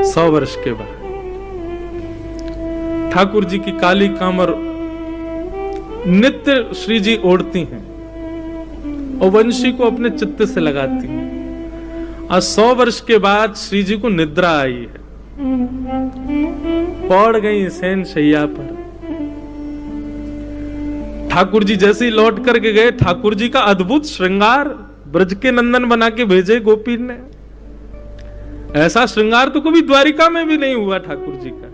100 वर्ष के बाद। ठाकुर जी की काली कामर नित्य श्री जी ओढ़ती हैं और वंशी को अपने चित्त से लगाती हैं। आज 100 वर्ष के बाद श्री जी को निद्रा आई है, पड़ गई शयन शैया पर। ठाकुर जी जैसे ही लौट करके गए, ठाकुर जी का अद्भुत श्रृंगार ब्रज के नंदन बना के भेजे गोपी ने। ऐसा श्रृंगार तो कभी द्वारिका में भी नहीं हुआ ठाकुर जी का।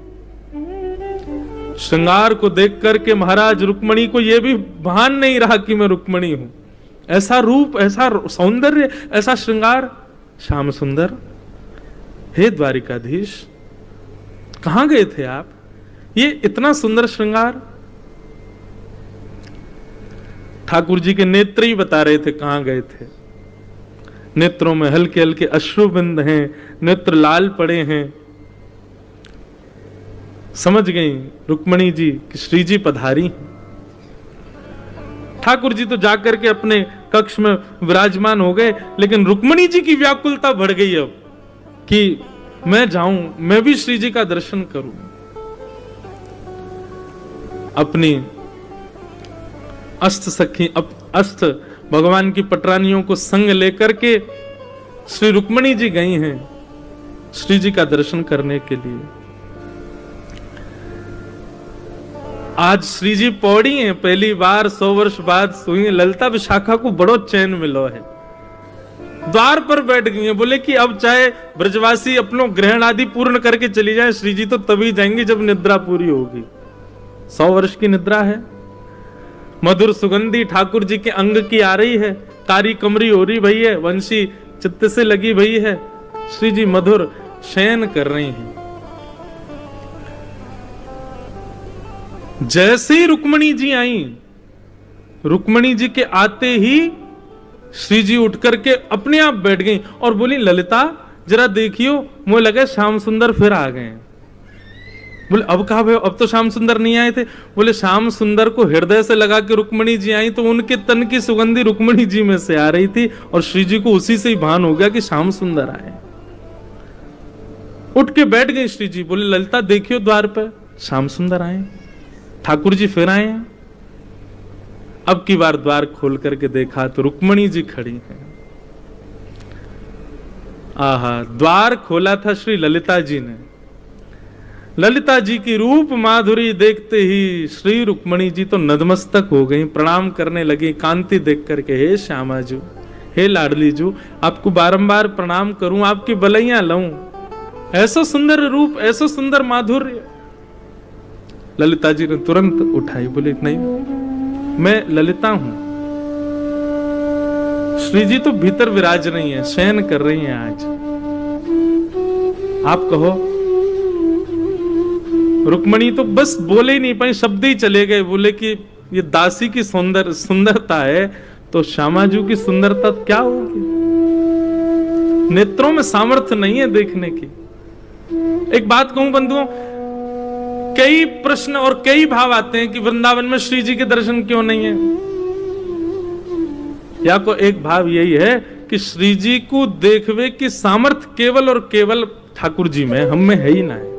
श्रृंगार को देख करके महाराज रुक्मणी को यह भी भान नहीं रहा कि मैं रुक्मणी हूं। ऐसा रूप, ऐसा सौंदर्य, ऐसा श्रृंगार। श्याम सुंदर, हे द्वारिकाधीश, कहां गए थे आप? ये इतना सुंदर श्रृंगार। ठाकुर जी के नेत्र ही बता रहे थे कहां गए थे। नेत्रों में हल्के हल्के अश्रुबिंद हैं, नेत्र लाल पड़े हैं। समझ गई रुक्मणी जी कि श्री जी पधारी। ठाकुर जी तो जाकर के अपने कक्ष में विराजमान हो गए, लेकिन रुक्मणी जी की व्याकुलता बढ़ गई अब कि मैं जाऊं, मैं भी श्री जी का दर्शन करूं। अपनी अष्ट सखी, अष्ट भगवान की पटरानियों को संग लेकर के श्री रुक्मणी जी गई हैं श्री जी का दर्शन करने के लिए। आज श्री जी पौड़ी हैं, पहली बार 100 वर्ष बाद सोई। ललिता विशाखा को बड़ो चैन मिलो है, द्वार पर बैठ गई हैं। बोले कि अब चाहे ब्रजवासी अपनों ग्रहण आदि पूर्ण करके चली जाए, श्री जी तो तभी जाएंगे जब निद्रा पूरी होगी। 100 वर्ष की निद्रा है। मधुर सुगंधी ठाकुर जी के अंग की आ रही है, कारी कमरी हो रही भई है, वंशी चित्त से लगी भई है। श्री जी मधुर शयन कर रही हैं। जैसे ही रुक्मणी जी आई, रुक्मणी जी के आते ही श्री जी उठ करके अपने आप बैठ गई और बोली, ललिता जरा देखियो, मुझे लगा श्याम सुंदर फिर आ गए। बोले अब कहा भाई, अब तो श्याम सुंदर नहीं आए थे। बोले श्याम सुंदर को हृदय से लगा के रुक्मणी जी आई तो उनके तन की सुगंधी रुक्मणी जी में से आ रही थी और श्री जी को उसी से ही भान हो गया कि श्याम सुंदर आए। उठ के बैठ गई श्री जी। बोले ललिता देखियो द्वार पर श्याम सुंदर आए। ठाकुर जी फिर आए। अब की बार द्वार खोल करके देखा तो रुक्मणी जी खड़ी हैं। आहा, द्वार खोला था श्री ललिता जी ने। ललिता जी की रूप माधुरी देखते ही श्री रुक्मणी जी तो नतमस्तक हो गई, प्रणाम करने लगी कांति देख करके। हे श्यामा जी, हे लाडली जी, आपको बारंबार प्रणाम करूं, आपकी बलैया लाऊं, ऐसा सुंदर रूप, ऐसा सुंदर माधुर्य। ललिता जी ने तुरंत उठाई, बोले नहीं, मैं ललिता हूं। श्री जी तो भीतर विराज नहीं है, शयन कर रही हैं आज। आप कहो। रुक्मणी तो बस बोले ही नहीं पाई, शब्द ही चले गए। बोले कि ये दासी की सुंदरता है तो श्यामा जी की सुंदरता क्या होगी? नेत्रों में सामर्थ्य नहीं है देखने की। एक बात कहूं बंधुओं, कई प्रश्न और कई भाव आते हैं कि वृंदावन में श्री जी के दर्शन क्यों नहीं है। या को एक भाव यही है कि श्री जी को देखवे की सामर्थ्य केवल और केवल ठाकुर जी में, हम में है ही ना है,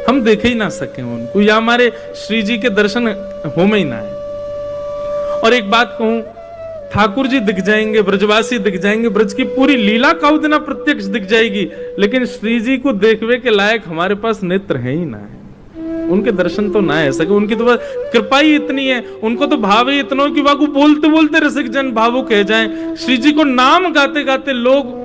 हम देख ही ना सके उनको, या हमारे श्री जी के दर्शन हो में ही ना है। और एक बात कहूं, ठाकुर जी दिख जाएंगे, ब्रजवासी दिख जाएंगे, ब्रज की पूरी लीला काउदना प्रत्यक्ष दिख जाएगी, लेकिन श्री जी को देखवे के लायक हमारे पास नेत्र है ही ना है, उनके दर्शन तो ना है सके। उनकी तो कृपा ही इतनी है, उनको तो भाव ही इतना कि वाकू बोलते बोलते रसिक जन भावुक कह जाएं। श्री जी को नाम गाते गाते लोग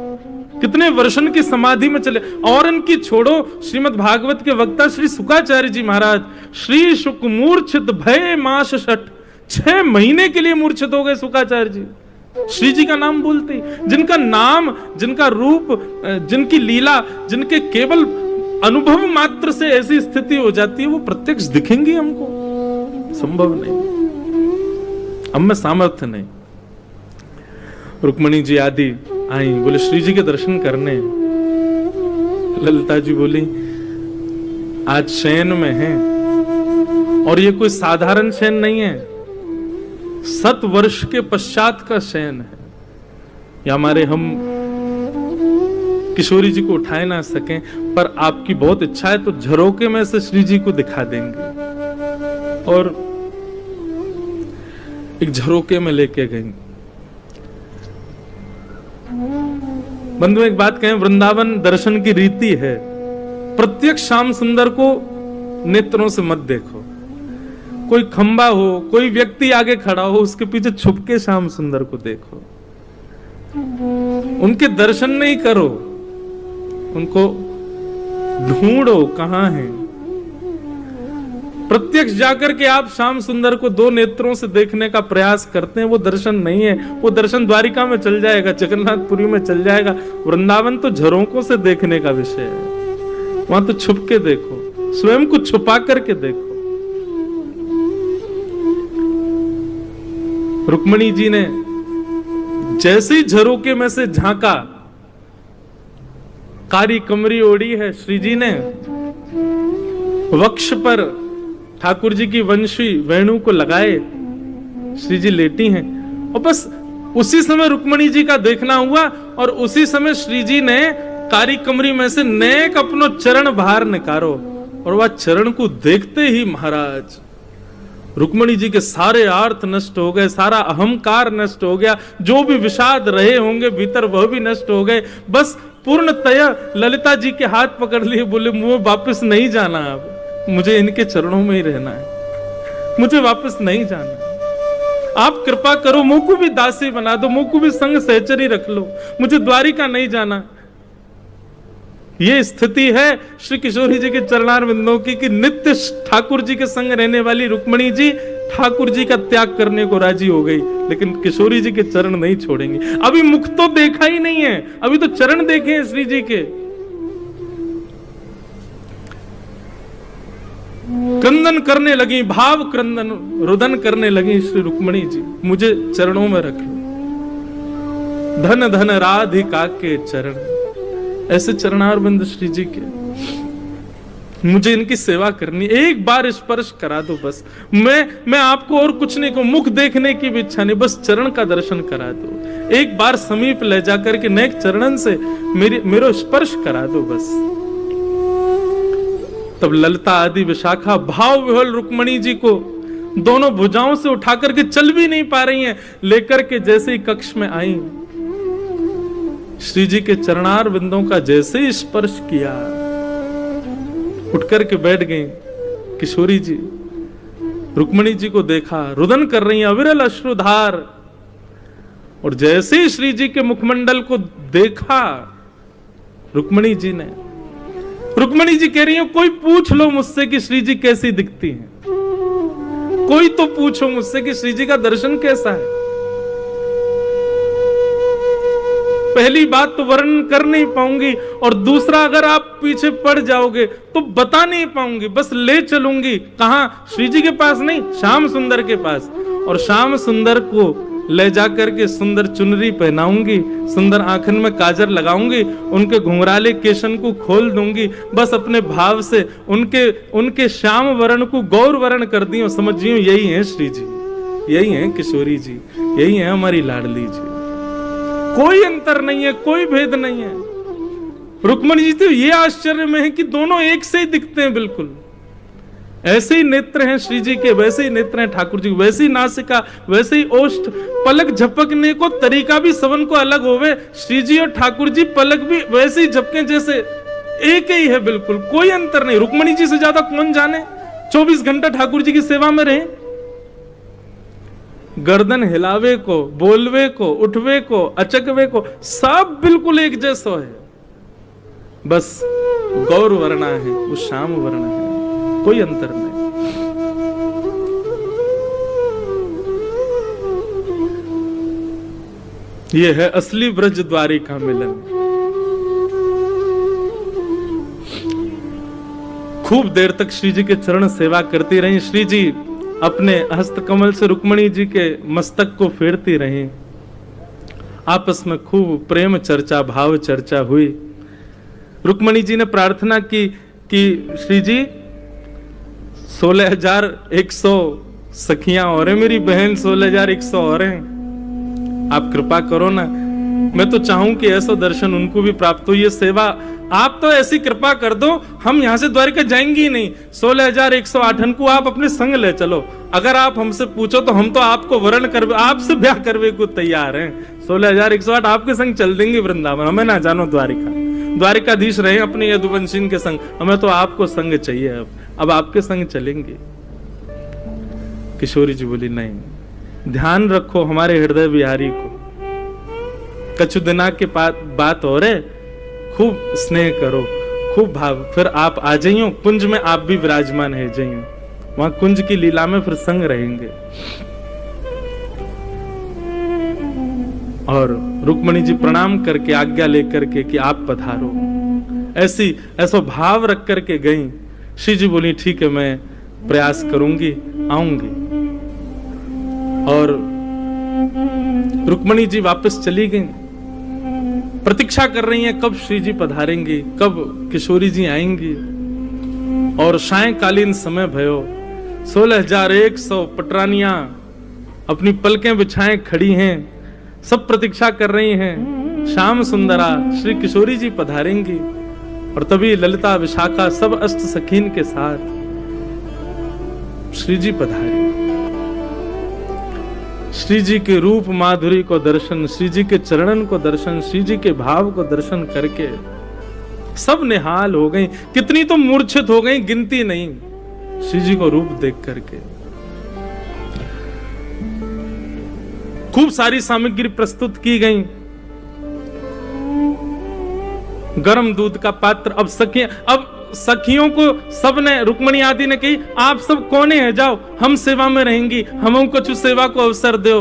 कितने वर्षन की समाधि में चले। और इनकी छोड़ो, श्रीमद् भागवत के वक्ता श्री शुकाचार्य जी महाराज, श्री शुक मूर्छित भय मास षट, 6 महीने के लिए मूर्छित हो गए शुकाचार्य जी श्री जी का नाम बोलते ही। जिनका नाम, जिनका रूप, जिनकी लीला, जिनके केवल अनुभव मात्र से ऐसी स्थिति हो जाती है, वो प्रत्यक्ष दिखेंगी हमको? संभव नहीं, हम में सामर्थ्य नहीं। रुक्मणी जी आदि आई, बोले श्री जी के दर्शन करने। ललिता जी बोली आज शयन में है, और ये कोई साधारण शयन नहीं है, 7 वर्ष के पश्चात का शयन है। या हमारे हम किशोरी जी को उठाए ना सकें, पर आपकी बहुत इच्छा है तो झरोके में से श्री जी को दिखा देंगे। और एक झरोके में लेके गई। बंधु एक बात कहें, वृंदावन दर्शन की रीति है, प्रत्यक्ष श्याम सुंदर को नेत्रों से मत देखो। कोई खंबा हो, कोई व्यक्ति आगे खड़ा हो, उसके पीछे छुपके श्याम सुंदर को देखो, उनके दर्शन नहीं करो, उनको ढूंढो कहां है। प्रत्यक्ष जाकर के आप श्याम सुंदर को 2 नेत्रों से देखने का प्रयास करते हैं, वो दर्शन नहीं है। वो दर्शन द्वारिका में चल जाएगा, जगन्नाथपुरी में चल जाएगा, वृंदावन तो झरोकों से देखने का विषय है। वहां तो छुप के देखो, स्वयं को छुपा करके देखो। रुक्मणी जी ने जैसे ही झरोके में से झांका, कारी कमरी ओढ़ी है श्री जी ने, वक्ष पर ठाकुर जी की वंशी वेणु को लगाए श्री जी लेटी हैं। और बस उसी समय रुक्मणी जी का देखना हुआ, और उसी समय श्री जी ने कारी कमरी में से नेक अपनो चरण बाहर निकारो, और वह चरण को देखते ही महाराज रुक्मणी जी के सारे आर्थ नष्ट हो गए, सारा अहंकार नष्ट हो गया, जो भी विषाद रहे होंगे भीतर वह भी नष्ट हो गए। बस पूर्णतया ललिता जी के हाथ पकड़ लिए, बोले मुझे वापस नहीं जाना, अब मुझे इनके चरणों में ही रहना है, मुझे वापस नहीं जाना। आप कृपा करो, मुझ को भी दासी बना दो, मुझ को भी संग सहचरी रख लो, मुझे द्वारिका नहीं जाना। ये स्थिति है श्री किशोरी जी के चरणार बिंदों की, कि नित्य ठाकुर जी के संग रहने वाली रुक्मणी जी ठाकुर जी का त्याग करने को राजी हो गई, लेकिन किशोरी जी के चरण नहीं छोड़ेंगे। अभी मुख तो देखा ही नहीं है, अभी तो चरण देखे हैं श्री जी के। क्रंदन करने लगी, भाव क्रंदन रुदन करने लगी श्री रुक्मणी जी, मुझे चरणों में रख लो। धन धन राधिका के चरण, ऐसे चरणारविंद श्री जी के, मुझे इनकी सेवा करनी, एक बार स्पर्श करा दो बस। मैं आपको और कुछ नहीं कहूं, मुख देखने की भी इच्छा नहीं, बस चरण का दर्शन करा दो, एक बार समीप ले जाकर के नेक चरणन से मेरो स्पर्श करा दो बस। तब ललिता आदि विशाखा भाव विह्वल रुक्मणी जी को दोनों भुजाओं से उठा करके चल भी नहीं पा रही हैं, लेकर के जैसे ही कक्ष में आई, श्री जी के चरणार बिंदों का जैसे ही स्पर्श किया, उठ करके बैठ गई। किशोरी जी रुक्मणी जी को देखा, रुदन कर रही हैं, अविरल अश्रुधार, और जैसे ही श्री जी के मुखमंडल को देखा रुक्मणी जी ने, रुक्मणी जी कह रही हैं कोई पूछ लो मुझसे कि श्री जी कैसी दिखती हैं, कोई तो पूछो मुझसे कि श्री जी का दर्शन कैसा है। पहली बात तो वर्णन कर नहीं पाऊंगी, और दूसरा अगर आप पीछे पड़ जाओगे तो बता नहीं पाऊंगी, बस ले चलूंगी कहां, श्री जी के पास नहीं, श्याम सुंदर के पास, और श्याम सुंदर को ले जाकर के सुंदर चुनरी पहनाऊंगी, सुंदर आंखन में काजर लगाऊंगी, उनके घुंघराले केशन को खोल दूंगी, बस अपने भाव से उनके श्याम वर्ण को गौर वर्ण कर दी, समझियो यही है श्री जी, यही है किशोरी जी, यही है हमारी लाडली जी। कोई अंतर नहीं है, कोई भेद नहीं है। रुक्मणी जी तो ये आश्चर्य में है कि दोनों एक से ही दिखते हैं, बिल्कुल ऐसे ही नेत्र हैं श्री जी के, वैसे ही नेत्र हैं ठाकुर जी, वैसी नासिका, वैसे ही ओष्ठ, पलक झपकने को तरीका भी सबन को अलग होवे, श्री जी और ठाकुर जी पलक भी वैसे ही झपके जैसे एक ही है, बिल्कुल कोई अंतर नहीं। रुक्मणी जी से ज्यादा कौन जाने, 24 घंटा ठाकुर जी की सेवा में रहे, गर्दन हिलावे को, बोलवे को, उठवे को, अचकवे को, सब बिल्कुल एक जैसा है, बस गौर वर्णा है, वो श्याम वर्ण है, कोई अंतर नहीं। ये है असली ब्रज द्वारिका मिलन। खूब देर तक श्री जी के चरण सेवा करती रही। श्री जी अपने हस्तकमल से रुक्मणी जी के मस्तक को फेरती रही। आपस में खूब प्रेम चर्चा, भाव चर्चा हुई। रुक्मणी जी ने प्रार्थना की कि श्री जी 16,100 सखियां और है, मेरी बहन 16,100 और हैं, आप कृपा करो ना, मैं तो चाहूं कि ऐसा दर्शन उनको भी प्राप्त हो। ये सेवा आप तो ऐसी कृपा कर दो, हम यहां से द्वारिका जाएंगे ही नहीं। 16,108 को आप अपने संग ले चलो। अगर आप हमसे पूछो तो हम तो आपको वरण कर, आपसे ब्याह करने को तैयार हैं। 16,108 आपके संग चल देंगे वृंदावन, हमें ना जानो द्वारिका। द्वारिकाधीश रहे अपने यदुवंशी के संग, हमें तो आपको संग चाहिए, अब आपके संग चलेंगे। किशोरी जी बोली नहीं, ध्यान रखो हमारे हृदय बिहारी को, कछु दिना के बात हो रहे, खूब स्नेह करो, खूब भाव, फिर आप आ जाइयो कुंज में, आप भी विराजमान है जाइयो, वहां कुंज की लीला में फिर संग रहेंगे। और रुक्मणी जी प्रणाम करके आज्ञा लेकर के कि आप पधारो, ऐसा भाव रख करके गई। श्री जी बोली ठीक है, मैं प्रयास करूंगी, आऊंगी। और रुक्मणी जी वापस चली गई। प्रतीक्षा कर रही हैं कब श्री जी पधारेंगी, कब किशोरी जी आएंगी। और सायंकालीन समय भयो, 16,100 पटरानियां अपनी पलकें बिछाएं खड़ी हैं, सब प्रतीक्षा कर रही हैं, श्याम सुंदरा श्री किशोरी जी पधारेंगी। और तभी ललिता विशाखा सब अष्ट सखीन के साथ श्री जी पधारे। श्री जी के रूप माधुरी को दर्शन, श्री जी के चरणन को दर्शन, श्री जी के भाव को दर्शन करके सब निहाल हो गई। कितनी तो मूर्छित हो गई, गिनती नहीं, श्री जी को रूप देख करके। खूब सारी सामग्री प्रस्तुत की गई। गरम दूध का पात्र, अब सखियों को सबने, रुक्मणी आदि ने कही आप सब कोने हैं, जाओ हम सेवा में रहेंगी, हम कुछ सेवा को अवसर दो।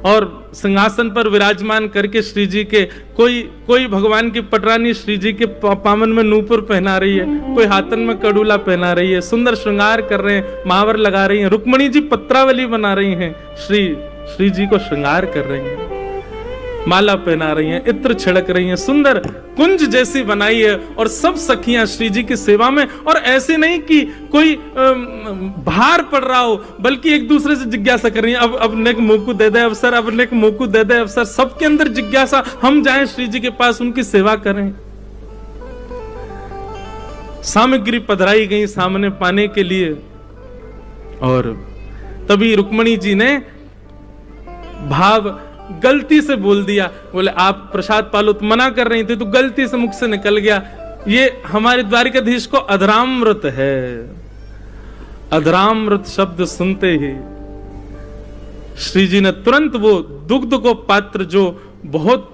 और सिंहासन पर विराजमान करके श्री जी के कोई भगवान की पटरानी श्री जी के पामन में नूपुर पहना रही है, कोई हाथन में कड़ूला पहना रही है, सुंदर श्रृंगार कर रहे हैं, महावर लगा रही हैं। रुक्मणी जी पत्रावली बना रही हैं, श्री जी को श्रृंगार कर रही हैं, माला पहना रही हैं, इत्र छिड़क रही हैं, सुंदर कुंज जैसी बनाई है। और सब सखियां श्री जी की सेवा में। और ऐसे नहीं कि कोई भार पड़ रहा हो, बल्कि एक दूसरे से जिज्ञासा कर रही हैं, अब नेक मोकू दे दे अवसर, अब नेक मोकू दे दे अवसर। सबके अंदर जिज्ञासा, हम जाएं श्री जी के पास, उनकी सेवा करें। सामग्री पधराई गई सामने पाने के लिए। और तभी रुक्मणी जी ने भाव गलती से बोल दिया, बोले आप प्रसाद पालो, तो मना कर रही थी तो गलती से मुख से निकल गया। ये हमारे द्वारिकाधीश को अधरामृत है। अधरामृत शब्द सुनते ही श्री जी ने तुरंत वो दुग्ध को पात्र जो बहुत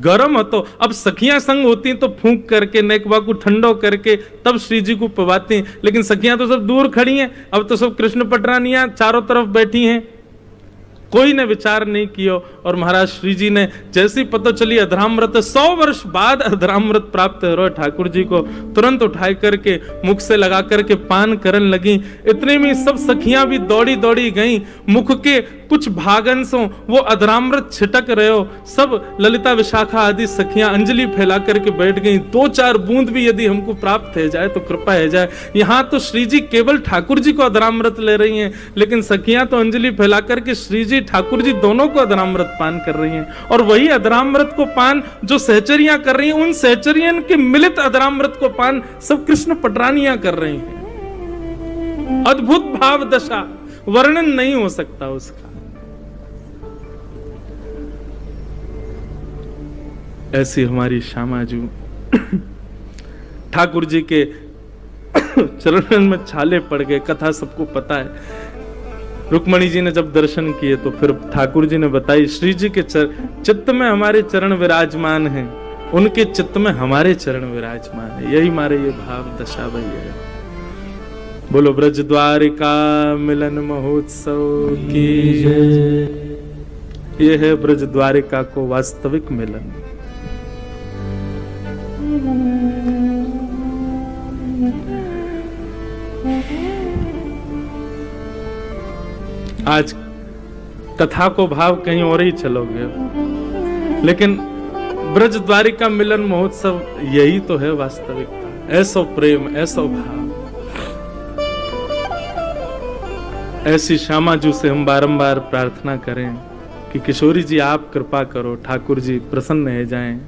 गर्म हो, तो अब सखियां संग होती तो फूंक करके नेकवा को ठंडो करके तब श्री जी को पवाती, लेकिन सखियां तो सब दूर खड़ी हैं। अब तो सब कृष्ण पटरानियां चारों तरफ बैठी हैं, कोई ने विचार नहीं किया। और महाराज श्री जी ने जैसी पता चली अधरामृत 100 वर्ष बाद अधरामृत प्राप्त हो रहा, ठाकुर जी को तुरंत उठाई करके मुख से लगा करके पान करने लगी। इतने में सब सखियां भी दौड़ी दौड़ी गईं, मुख के कुछ भागंशों वो अधरामृत छिटक रहे हो। सब ललिता विशाखा आदि सखियां अंजलि फैला करके बैठ गईं, 2-4 बूंद भी यदि हमको प्राप्त हो जाए तो कृपा हो जाए। यहां तो श्री जी केवल ठाकुर जी को अधरामृत ले रही हैं, लेकिन सखियां तो अंजलि फैला करके श्री जी ठाकुर जी दोनों को अधरामृत पान कर रही हैं। और वही अधरामृत को पान जो सहचरियां कर रही हैं, उन सहचरियन के मिलित अधरामृत को पान सब कृष्ण पटरानियां कर रही हैं। अद्भुत भाव दशा, वर्णन नहीं हो सकता उसका। ऐसी हमारी श्यामाजू ठाकुर जी के चरणों में छाले पड़ गए, कथा सबको पता है। रुक्मणी जी ने जब दर्शन किए तो फिर ठाकुर जी ने बताई, श्री जी के चित्त में हमारे चरण विराजमान हैं, उनके चित्त में हमारे चरण विराजमान है। यही हमारे ये भाव दशा भई है। बोलो ब्रज द्वारिका मिलन महोत्सव की जय। ये है ब्रज द्वारिका को वास्तविक मिलन। आज कथा को भाव कहीं और ही चलोगे, लेकिन ब्रज द्वारिका मिलन महोत्सव यही तो है वास्तविकता। ऐसो प्रेम, ऐसो भाव, ऐसी श्यामाजू से हम बारंबार प्रार्थना करें कि किशोरी जी आप कृपा करो, ठाकुर जी प्रसन्न हो जाएं।